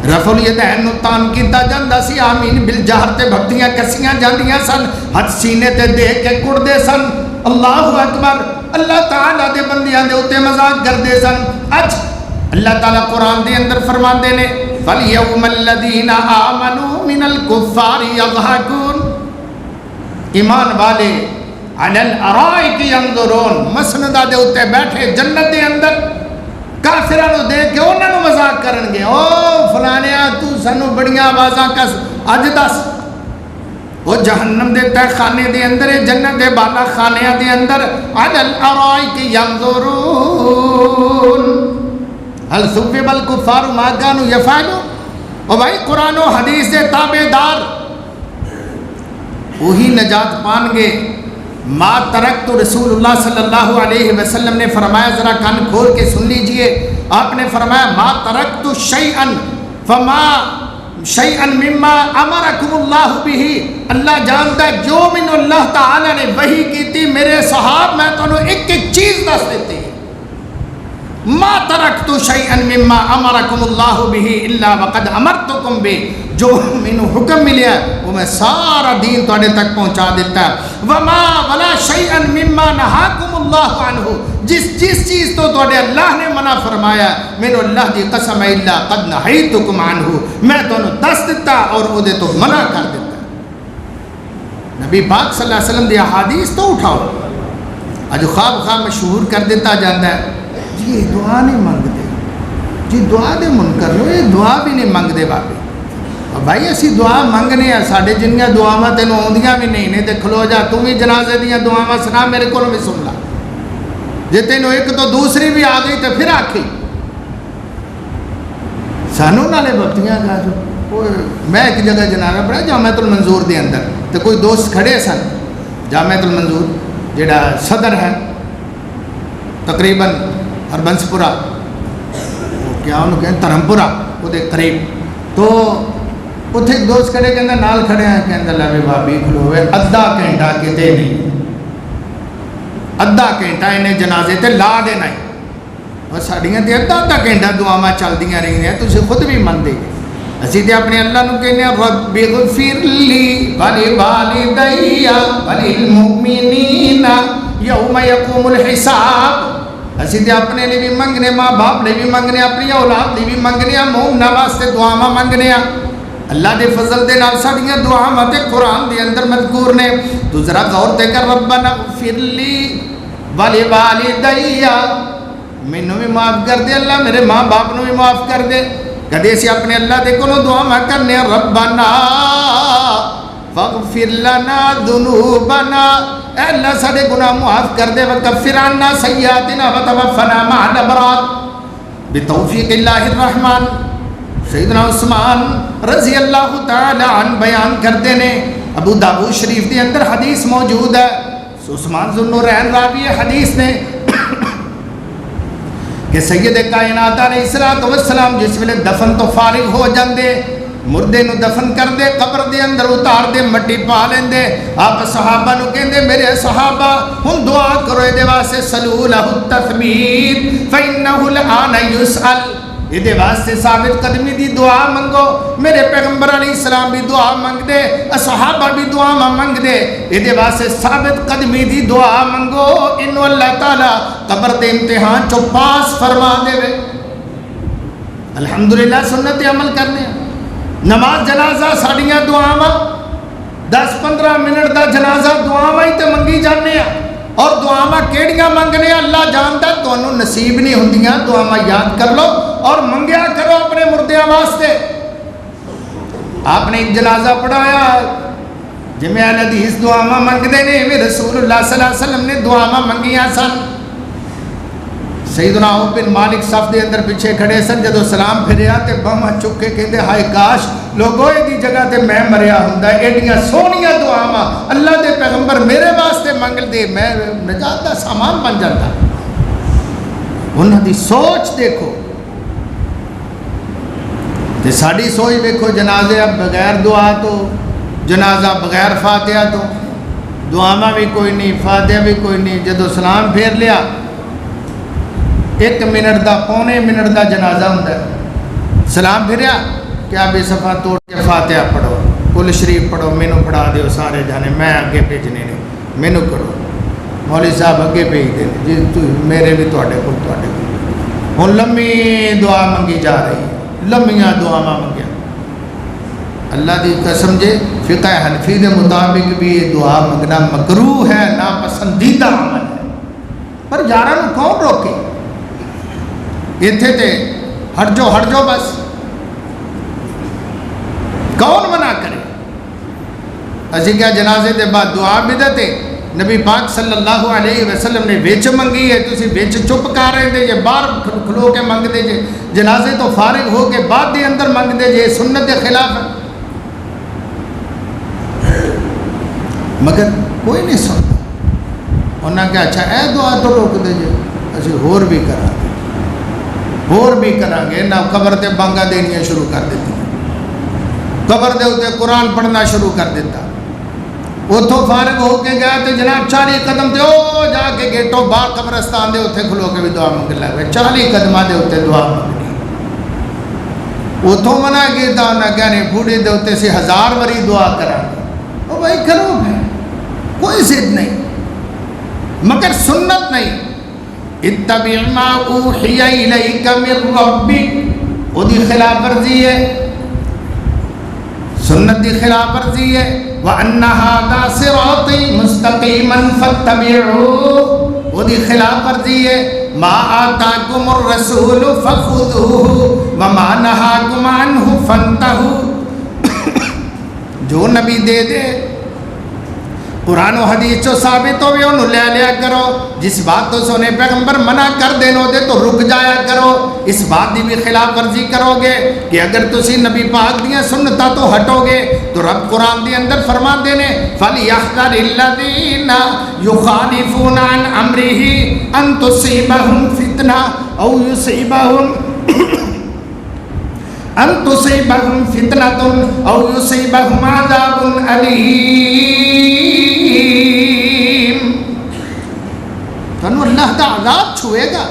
رفع الیدین نو تان کیتا جاندا سی، آمین بالجہر تے بھگتیاں کسیاں جاندیاں سن، ہاتھ سینے تے دے کے کڑدے سن، اللہ اکبر، اللہ تعالیٰ دے بندیاں دے اُتے مذاق کردے سن۔ اچ اللہ تعالیٰ قرآن دے اندر فرماندے نے فَالْيَوْمَ الَّذِينَ آمَنُوا مِنَ الْكُفَّارِ يَضْحَكُونَ، ایمان والے عَلَى الْأَرَائِكِ يَنظُرُونَ، مسندہ دے اُتے بیٹھے جنت دے اندر، کافرانو دیکھ کے انہاں نو مذاق کرن گے، او فلانیاں تو سانو بڑیاں آوازاں کس، اج دس وہ جہنم دے تہ خانے دے اندر ہے، جنت دے بالا خانیاں دے اندر علی الارائک ینظرون هل ثوب الکفار ما كانوا یفعلون۔ اور بھائی قرآن و حدیث دے تابع دار وہی نجات پان گے۔ ما ترکت رسول اللہ صلی اللہ علیہ وسلم نے فرمایا، ذرا کان کھول کے سن لیجئے، آپ نے فرمایا ما ترکت شیئا فما شیئا مما امرکم اللہ بھی، اللہ جانتا ہے جو من اللہ تعالی نے وحی کی تھی میرے صحاب میں تو ایک ایک چیز دس دیتے ہیں۔ ما ترکت شیئا مما امرکم اللہ بھی الا وقد امرتکم بھی، جو مینوں حکم ملیا وہ میں سارا دین تواڈے تک پہنچا دیتا ہے۔ وما ولا شیئا مما نہاکم اللہ عنہ، جس چیز تو تواڈے اللہ نے منع فرمایا مینوں اللہ دی قسم الا قد نہیتکم عنہ، میں تانوں دس دیتا اور او دے تو منع کر دیتا۔ نبی پاک صلی اللہ علیہ وسلم دی احادیث تو اٹھاؤ، اج خواب مشہور کر دیتا جاتا ہے جی یہ دعا نہیں منگتے، جی دعا دے منکر لو، یہ دعا بھی نہیں منگتے بابے۔ اور بھائی اسی دعا منگنے ہیں، ساڈے جنیاں دعاواں تینوں آوندیاں بھی نہیں نے تے کھلو جا تم بھی جنازے دیاں دعاواں سنا میرے کول بھی سن لا، جے تینوں ایک تو دوسری بھی آ گئی تو پھر آکھی سانوں نالے بکتیاں گا جو۔ میں ایک جگہ جنازہ پڑھا جامعۃ المنظور دے اندر، تو کوئی دوست کھڑے سن، جامعۃ المنظور جڑا صدر ہے تقریباً ہربنسپورہ، کیا انہوں کہیں دھرمپورہ وہ دے قریب، تو اتنے ایک دوست کھڑے کہ نال کھڑے ہیں کہ لے بابی کھلوے ادھا گھنٹہ کتے نہیں، ادھا گھنٹہ انہیں جنازے تے لا دینا ہے، اور ساڑیاں تے ادھا گھنٹہ دعاواں چل دیاں رہی ہیں، تُسے خود بھی من دے گے۔ اسی تے اپنے اللہ نو کہنے رب اغفر لی ولوالدی وللمؤمنین یوم یقوم الحساب۔ اسی تے اپنے لیے بھی منگنے، ماں باپ نے بھی منگنے، اپنی اولاد نے بھی منگنے، مومنہ واسطے دعاواں منگنے۔ اللہ دے فضل دے نال ساڈیاں دعاواں تے قرآن دے اندر مذکور نے، تو ذرا غور تے کر ربنا اغفر لی ولوالدی، مینوں بھی معاف کر دے اللہ، میرے ماں باپ نو بھی معاف کر دے۔ کدے اسی اپنے اللہ دے کولوں دعاواں کرنے ربنا فاغفر لنا ذنوبنا، اے اللہ سارے گناہ معاف کر دے، وکفر عنا سیئاتنا وتوفنا مع الابرار بتوفیق اللہ الرحمن۔ سیدنا عثمان رضی اللہ تعالی عنہ بیان کرتے ہیں، ابو داؤد شریف کے اندر حدیث موجود ہے، عثمان ذو النورین راوی حدیث نے کہ سید کائنات علیہ السلام جس ویلے دفن تو فارغ ہو جاندے، مردے نو دفن کر دے، قبر دے اندر اتار دے، مٹی پا لیندے، آپ صحابہ نو کہندے میرے صحابہ ہن دعا کرو دے واسطے سلو لہ التثبیت فإنہ الآن یسأل، یہ دے واسطے ثابت قدمی دی دعا منگو۔ میرے پیغمبر علیہ السلام بھی دعا منگ دے، صحابہ بھی دعا منگ دے، یہ دے واسطے ثابت قدمی دی دعا منگو، انو اللہ تعالیٰ قبر دے امتحان چو پاس فرما دے وے۔ الحمدللہ سنت عمل کرنے، نماز جنازہ ساڑیاں دعاواں 10-15 منٹ دا جنازہ دعاواں ہی تے منگی جانے ہیں، اور دعاواں کیڑیاں منگنے اللہ جانتا ہے، تو انہوں نصیب نہیں ہوندیاں، دعاواں یاد کر لو اور منگیا کرو اپنے مردیاں واسطے۔ آپ نے ایک جنازہ پڑھایا جمع الحدیث دعاواں منگدے نے، میں رسول اللہ صلی اللہ علیہ وسلم نے دعاواں منگیاں سن۔ سیدنا عوف بن مالک صف دے اندر پیچھے کھڑے سن، جدو سلام پھریا تے باہاں چک کے کہندے ہائے کاش لوگوں دی جگہ تے میں مریا ہوندا، ایڈیاں سونیاں دعاواں اللہ دے پیغمبر میرے واسطے منگ دے، میں نجات دا سامان بن جاتا۔ انہاں دی سوچ دیکھو تے ساڈی سوچ دیکھو، جنازے اب بغیر دعا تو، جنازہ بغیر فاتحہ تو، دعاواں بھی کوئی نہیں، فاتحہ بھی کوئی نہیں، جدو سلام پھیر لیا 1 منٹ دا پونے منٹ دا جنازہ ہوتا ہے، سلام پھریا کیا بے صفحہ توڑ کے فاتحہ پڑھو، کل شریف پڑھو، مینوں پڑھا دیو سارے جانے، میں اگے بھیجنے نے، مینوں کرو، مولوی صاحب اگے بھیج دے جی میرے بھی تواڈے کول ہن لمبی دعا منگی جا رہی ہے، لمبیاں دعاواں منگیا۔ اللہ دی قسم جے فقہ حنفی دے مطابق بھی یہ دعا منگنا مکروہ ہے، ناپسندیدہ عمل ہے، پر یاراں نوں کون روکے؟ اتھے تے ہٹ جو بس، کون منع کرے؟ اسی کیا جنازے دے بعد دعا بدعت ہے؟ نبی پاک صلی اللہ علیہ وسلم نے وچ منگی ہے، تسی وچ چپ کر رہے دے جے، باہر کھلو کے منگ دے جے، جنازے تو فارغ ہو کے بعد دے اندر منگ دے جے، سنت کے خلاف ہے۔ مگر کوئی نہیں سنتا، انہاں کہا اچھا اے دعا تو روک دے جے، اسی ہور بھی کران گے، نہ قبر تے بانگا دینیاں شروع کر دیتی، قبر دے ہوتے قرآن پڑھنا شروع کر دیتا۔ اتھوں فارغ ہو کے گیا تو جناب 40 قدم تے او جا کے گیٹوں باہر قبرستان دے اتھے کھلو کے بھی دعا منگ لگے، 40 قدمہ دے اتھے دعا منگنی۔ اتھوں منع کیتا انہاں کہنے بوڑھی دے اتھے سے 1000 وری دعا کرا، او بھائی کرو ہے، کوئی ضد نہیں، مگر سنت نہیں۔ اتبع ما اوحی الیک من ربک، وہ دی خلاف ورزی ہے، سنت دی خلاف ورزی ہے۔ وَأَنَّ هَذَا صِرَاطِي مُسْتَقِيمًا فَاتَّبِعُوهُ، وہ دی خلاف ورزی ہے۔ مَا آتَاكُمُ الرَّسُولُ فَخُذُوهُ وَمَا نَهَاكُمْ عَنْهُ فَانْتَهُوا، جو نبی دے دے قرآن و حدیث چو ثابت ہوئے انہوں لے لیا کرو، جس بات تو سونے پیغمبر منع کر دینو دے تو رک جایا کرو۔ اس بات دی بھی خلاف ورزی کرو گے کہ اگر تسی نبی پاک دیاں سنتا تو ہٹو گے تو رب قرآن دی اندر فرما دینے فَلْيَحْذَرِ الَّذِينَ يُخَالِفُونَ عَنْ أَمْرِهِ أَن تُصِيبَهُمْ فِتْنَةٌ أَوْ يُصِيبَهُمْ عَذَابٌ أَلِيمٌ۔ تنو اللہ دا عذاب چھوئے گا،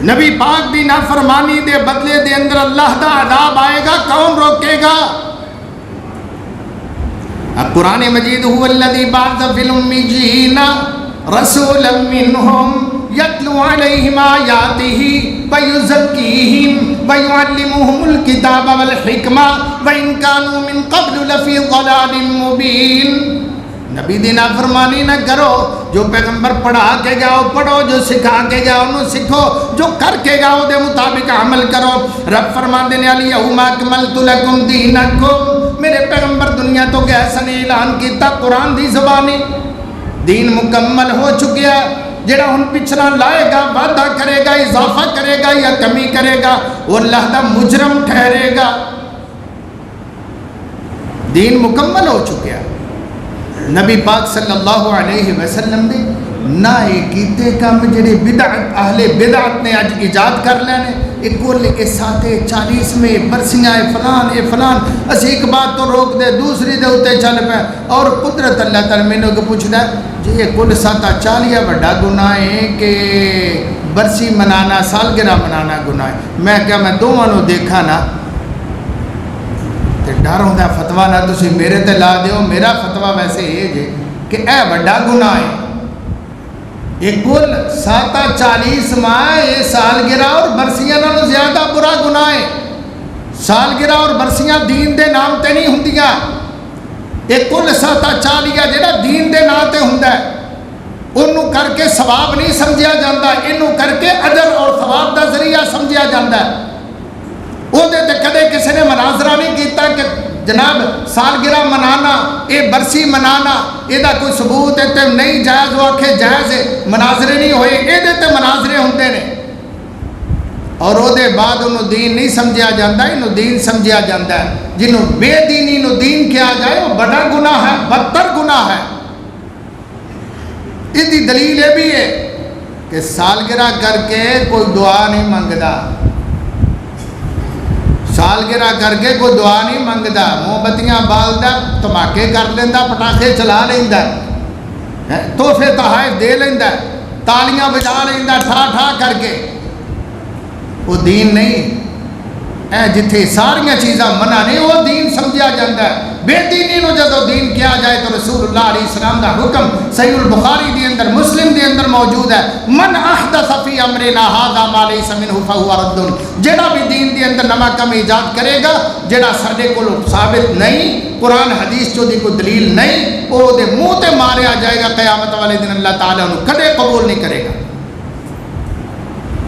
نبی پاک دی نافرمانی دے بدلے دے اندر اللہ دا عذاب آئے گا، کون روکے گا؟ اب قرآن مجید هو الذی بعث فی الأمیین رسولا منہم یتلو علیہم آیاتہ ویزکیہم ویعلمہم الکتاب والحکمہ وإن کانوا من قبل لفی ضلال مبین۔ نبی دی نافرمانی نہ کرو، جو پیغمبر پڑھا کے گیا پڑھو، جو سکھا کے گیا انہوں سکھو، جو کر کے گیا دے مطابق عمل کرو۔ رب فرما دینے الیوم اکملت لکم دینکم، میرے پیغمبر دنیا تو کیسا نے اعلان کیتا قرآن دی زبانی، دین مکمل ہو چکیا۔ جڑا ہن پچھلا لائے گا، وعدہ کرے گا، اضافہ کرے گا یا کمی کرے گا، وہ اللہ دا مجرم ٹھہرے گا۔ دین مکمل ہو چکیا۔ نبی پاک صلی اللہ علیہ وسلم نے نہ کیتے کام جڑے بدعت اہل بدعت نے اج ایجاد کر لینے، ایک کل کے ساتھے 40 میں برسیاں فلان اسی ایک بات تو روک دے دوسری دے ہوتے چل پہ، اور قدرت اللہ تعالی میں نے کو پوچھنا جی یہ کل ساتھا 40 بڑا گناہ ہے کہ برسی منانا سالگرہ منانا گناہ ہے؟ میں کیا میں دونوں دیکھا نا تے ڈر ہوندہ فتوہ نہ تسی میرے تے لا دیو، میرا فتوہ ویسے یہ جے کہ اے بڑا گناہ ہے، ایک کل 40 ماہ یہ سالگرہ اور برسیاں نہ زیادہ برا گناہ ہے۔ سالگرہ اور برسیاں دین دے نام تے نہیں ہوندیاں، ایک کل 40 جڑا دین دے نام تے ہوندہ ہے انہوں کر کے ثواب نہیں سمجھیا جاندہ، انہوں کر کے اجر اور ثواب دا ذریعہ سمجھیا جاندہ ہے۔ وہ دے کدے کسی نے مناظرہ نہیں کیتا کہ جناب سالگرہ منانا اے برسی منانا اے دا کوئی ثبوت ہے تے نہیں جائز، وہ آکھے جائز ہے، مناظرے نہیں ہوئے، اے دے تے مناظرے ہوندے نے، اور وہ دے بعد انہوں دین نہیں سمجھیا جاندہ، انہوں دین سمجھیا جاندہ ہے۔ جنہوں بے دینی انہوں دین کیا جائے وہ بڑا گناہ ہے، بدتر گناہ ہے۔ اس دی دلیل یہ بھی ہے کہ سالگرہ کر کے کوئی دعا نہیں مانگدا، سالگرہ کر کے کوئی دعا نہیں مانگدا، موم بتیاں بالدا، تماکے کر لیندا، پٹاخے چلا لیندا، تحفے تحائف دے لیندا، تالیاں بجا لیندا ٹھا ٹھا کر کے، وہ دین نہیں۔ اے جتھے ساریاں چیزاں منع نہیں وہ دین سمجھا جاندہ ہے۔ بے دینی نو جدو دین کیا جائے تو رسول اللہ علیہ السلام دا حکم صحیح البخاری دی اندر مسلم دی اندر موجود ہے، من احدث فی امرنا ھذا ما لیس منہ فہو رد، جڑا بھی دین دی اندر نما کم ایجاد کرے گا جڑا ساڈے کول ثابت نہیں، قرآن حدیث چو دی کوئی دلیل نہیں، وہ دے منہ تے ماریا جائے گا، قیامت والے دن اللہ تعالیٰ انہوں کدے قبول نہیں کرے گا۔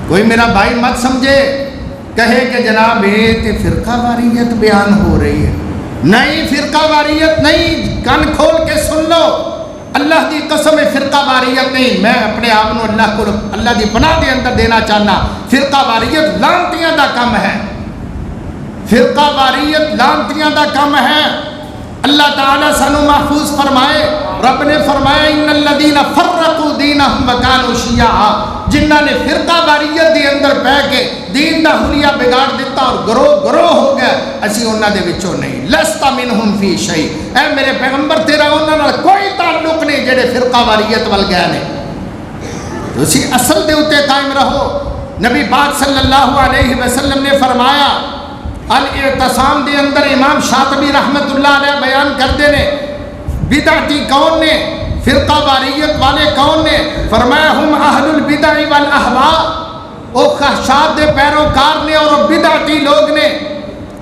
کوئی میرا بھائی مت سمجھے کہے کہ جناب یہ فرقہ واریت بیان ہو رہی ہے، نہیں فرقہ واریت نہیں، کن کھول کے سن لو، اللہ دی قسم فرقہ واریت نہیں۔ میں اپنے آپ کو اللہ دی پناہ دے اندر دینا چاہنا، فرقہ واریت لانتیاں دا کم ہے، فرقہ واریت لانتیاں دا کم ہے۔ اللہ تعالیٰ سانو محفوظ فرمائے، رب نے فرمایا ان الذین فرقوا دینہم وکانوا شیعا، جنہاں نے فرقہ واریت دے اندر پہ کے دین دا حلیہ بگاڑ دیتا اور گروہ ہو گیا، اسی انہاں دے وچوں نہیں۔ لست منہم فی شیء، اے میرے پیغمبر تیرا انہاں نال کوئی تعلق نہیں جڑے فرقہ واریت ول گئے نے، اسی اصل دے اوتے قائم رہو۔ نبی پاک صلی اللہ علیہ وسلم نے فرمایا، الاعتصام دے اندر امام شاطبی رحمت اللہ علیہ بیان کرتے نے بدعتی کون نے، فرقہ واریت والے کون نے؟ فرمایا ہم اہل البدع والاہواء، او خواہشات دے پیروکار نے اور بدعتی لوگ نے۔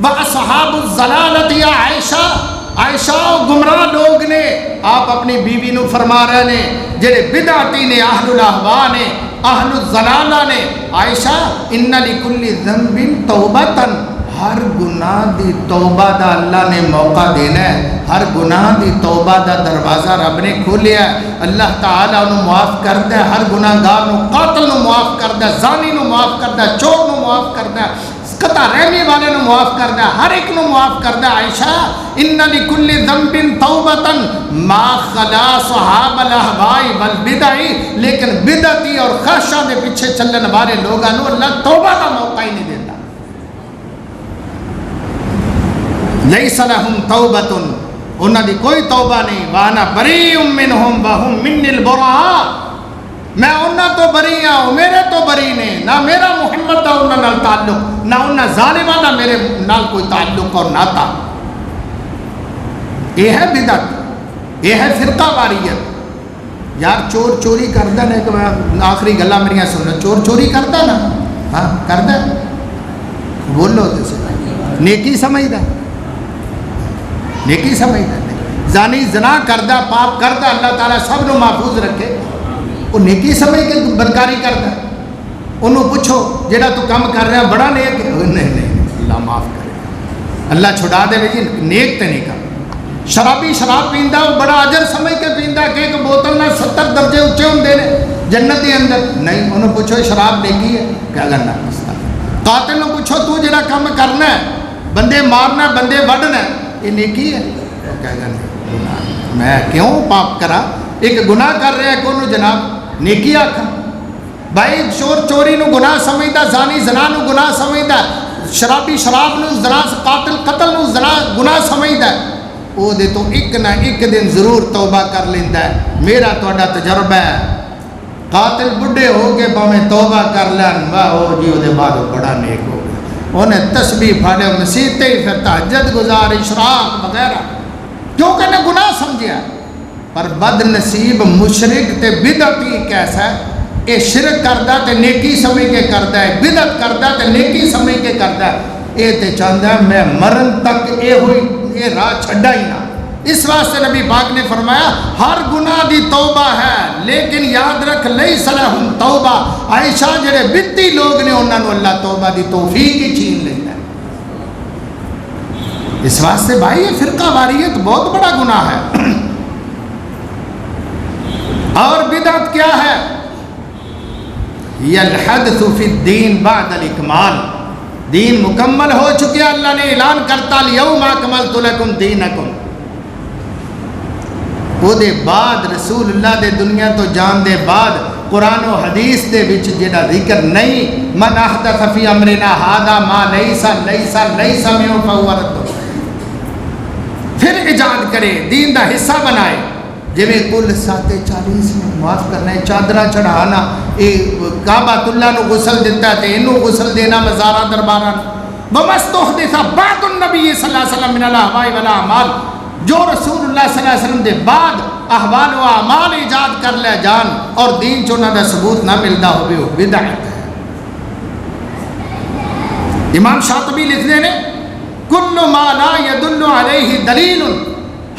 واصحاب الضلالۃ یا عائشہ، عائشہ گمراہ لوگ نے۔ آپ اپنی بیوی نو فرما رہے نے جڑے بدعتی نے، اہل الاہواء نے، اہل الضلالہ نے، عائشہ ان لکل ذنب توبۃ، ہر گناہ دی توبہ دا اللہ نے موقع دینا ہے، ہر گناہ دی توبہ دا دروازہ رب نے کھولیا ہے۔ اللہ تعالیٰ انہوں معاف کرتا ہے، ہر گناہ گار نو، قاتل نو معاف کرتا ہے، زانی نو معاف کرتا ہے، چور نو معاف کرتا ہے، قطع رحمی والے نو معاف کرتا ہے، ہر ایک نو معاف کرتا ہے۔ عائشہ ان لکل ذنب توبۃ ما خلا صحاب الاہواء والبدع، لیکن بدعتی اور خواہشاں دے پیچھے چلن والے لوگاں نو اللہ توبہ دا موقع ہی نہیں دیتا۔ لیس لہم توبۃ، انہاں دی کوئی توبہ نہیں۔ وانا بریء منہم وہم منی البراء، میں انہاں تو بری ہاں، میرے تو بری نے، نہ میرا محمد دا انہاں نال تعلق، نہ انہاں ظالماں نہ میرے نال کوئی تعلق اور ناتا۔ یہ ہے بدعت، یہ ہے فرقہ واریت۔ یار چور چوری کردا نا، کہ آخری گلاں میریاں سنو، چور چوری کردا نا، ہاں کردا، بولو تے نیکی سمجھدا، نیکی سمجھدا، زانی زنا کردا، پاپ کردا، اللہ تعالیٰ سب نو محفوظ رکھے، وہ نیکی سمجھ کے بدکاری کردا۔ انہوں پوچھو جڑا تو کم کر رہا بڑا نیک ہے، نہیں اللہ معاف کرے، اللہ چھڑا دے جی، نیک تے نہیں کر۔ شرابی شراب پیندا، وہ بڑا اجر سمجھ کے پیندا کہ ایک بوتل نہ 70 درجے اونچے ہوندے نے جنت دے اندر، نہیں۔ انہوں پوچھو شراب نیکی ہے کیا کرنا؟ قاتل نو پوچھو تو جڑا کم کرنا ہے، بندے مارنا، بندے وڈنا، یہ نیکی ہے کیا کرنا؟ میں کیوں پاپ کرا؟ ایک گناہ کر رہا ہے کونوں جناب نیکی آکھا؟ بھائی چور چوری نو گناہ سمجھدا، زانی زنا نو گناہ سمجھدا، شرابی شراب نو، زنا قاتل قتل نو زنا گناہ سمجھدا، او دے تو ایک نہ ایک دن ضرور توبہ کر لیندا ہے۔ میرا تہاڈا تجربہ ہے، قاتل بڈھے ہو کے باویں توبہ کر لین، واہ او جی او دے بعد بڑا نیک ہو گیا، انہیں تسبیح پھاڑے، مسیتے ہی پھر تہجد گزار، اشراق وغیرہ، کیونکہ نے گناہ سمجھیا۔ پر بد نصیب مشرک تے بدعتی کیسا ہے؟ اے شرک کردا تے نیکی سمجھ کے کردا ہے، بدعت کردا تے نیکی سمجھ کے کردا ہے، اے تے چاہندا ہے میں مرن تک اے ہوئی اے راہ چھڈا ہی نہ۔ اس واسطے نبی پاک نے فرمایا ہر گناہ دی توبہ ہے، لیکن یاد رکھ لیس لہم توبہ، عائشہ جڑے بدتی لوگ نے انہاں نو اللہ توبہ دی توفیق ہی چھین لیتا ہے۔ اس واسطے بھائی یہ فرقہ واریت بہت بڑا گناہ ہے۔ اور بدعت کیا ہے؟ الحدث فی الدین بعد الاکمال، دین مکمل ہو چکے، اللہ نے اعلان کرتا الیوم اکملت لکم دینکم، وہ دے بعد رسول اللہ دے دنیا تو جان دے بعد قرآن و حدیث دے وچ جڑا ذکر نہیں، من احدث فی امرنا ھذا ما لیس منہ فہو رد، پھر ایجاد کرے، دین دا حصہ بنائے، جویں کل 40 میں معاف کرنا ہے، چادرہ چڑھانا، کعبۃ اللہ نو غسل دیتا ہے تے انہوں غسل دینا مزارہ دربارہ، ومستحدث بعد النبی صلی اللہ علیہ وسلم من الاہواء والاعمال، جو رسول اللہ صلی اللہ علیہ وسلم دے بعد احوال و اعمال ایجاد کر لے جان اور دین چونہ دا ثبوت نہ ملدا ہوئے وہ بدعت ہے۔ امام شاطبی لکھتے ہیں کل ما لا يدل علیہ دلیل،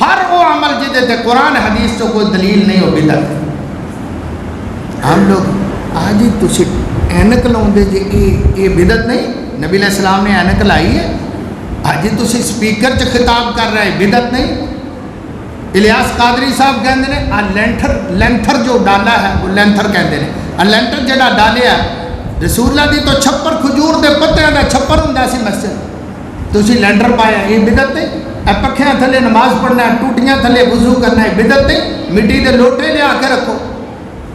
ہر وہ عمل جدے تے قرآن حدیث تو کوئی دلیل نہیں ہو بدعت۔ ہم لوگ آج ہی تسی اینک لاؤندے جی یہ بدعت نہیں، نبی علیہ السلام نے اینک لائی ہے، جی تسی سپیکر چ خطاب کر رہے بدعت نہیں. الیاس قادری صاحب کہندے نے لینتھر جو ڈالا ہے وہ لینتھر کہندے نے. لینٹر جڑا ڈالیا رسول اللہ دی تو چھپر کھجور دے پتیاں دا چھپر ہوندا سی مسجد, تسی لینٹر پایا, یہ بدعت نہیں. اے پکھیاں تھلے نماز پڑھنا ہے, ٹوٹیاں تھلے وضو کرنا ہے, بدعت نہیں. مٹی دے لوٹے لیا کے رکھو.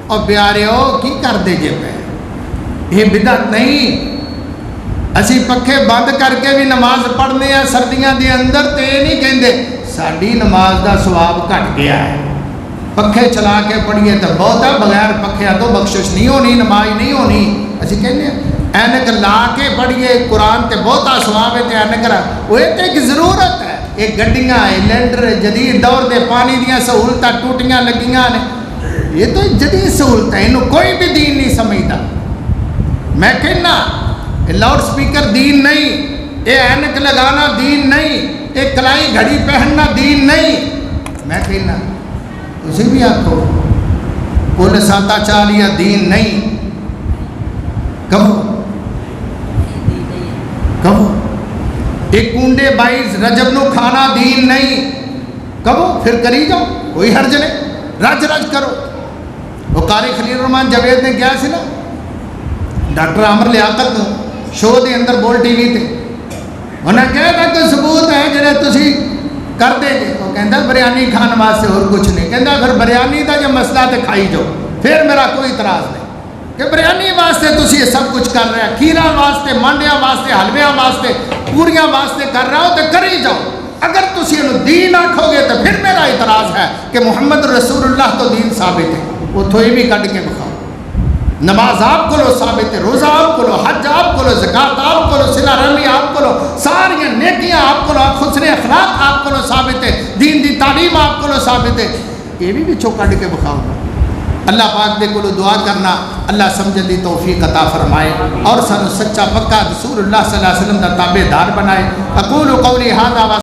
اور پیاریو کی کر دے جے پہ, یہ بدعت نہیں. اسی پکھے بند کر کے بھی نماز پڑھنے ہیں سردیاں دے اندر, تے نہیں کہندے ساڈی نماز دا ثواب گھٹ گیا ہے. پکھے چلا کے پڑھیے تو بہت ہے, بغیر پکھے تو بخشش نہیں ہونی, نماز نہیں ہونی. اسی کہنے ہیں اینک لا کے پڑھیے قرآن تے بہتا ثواب ہے. تے اینک وہ تے ایک ضرورت ہے. یہ گڈیاں لینڈر جدید دور دے پانی دیاں سہولتاں ٹوٹیاں لگیاں نے, یہ تو جدید سہولت ہے, انہوں کوئی بھی دین نہیں سمجھتا. میں کہنا لاؤڈ سپیکر دین نہیں, یہ اینک لگانا دین نہیں, یہ کلائی گھڑی پہننا دین نہیں. میں کہنا تسی بھی آکھو پل ساتا چالیا دین نہیں. کہو ایک کنڈے بائیس رجب نو کھانا دین نہیں. کہو پھر کری جاؤ, کوئی حرج نہیں, رج کرو. وہ قاری خلیل الرحمن جاوید نے کیا سی نا ڈاکٹر عامر لیاقت نو شو دے اندر بول ٹی وی تے انہیں کہا کہ ثبوت ہے جڑے تسی کر دے گے. وہ کہندا بریانی کھان واسطے اور کچھ نہیں. کہندا پھر بریانی دا جو مسئلہ تے کھائی جاؤ, پھر میرا کوئی اعتراض نہیں کہ بریانی واسطے تسی یہ سب کچھ کر رہے ہیں, کھیرا واسطے, مانڈیاں واسطے, حلویاں واسطے, پوریاں واسطے کر رہے ہو تو کری جاؤ. اگر تسی انہوں دین آکھو گے تو پھر میرا اعتراض ہے کہ محمد رسول اللہ تو دین ثابت ہے. وہ تھوئی بھی کٹ کے بخاؤ. نماز آپ کو لو ثابت ہے, روزہ آپ کو لو, حج آپ کو لو, زکوٰۃ آپ کو لو, صلہ رحمی آپ کو لو, ساری نیکیاں آپ کو لو, حسن اخلاق آپ کو لو ثابت ہے, دین دی تعلیم آپ کو لو ثابت ہے. یہ بھی چھو کٹ کے بخاؤ. اللہ پاک دے کو دعا کرنا اللہ سمجھن دی توفیق عطا فرمائے اور سانو سچا پکا رسول اللہ صلی اللہ علیہ وسلم دا تابع دار بنائے. اقول قولی ھذا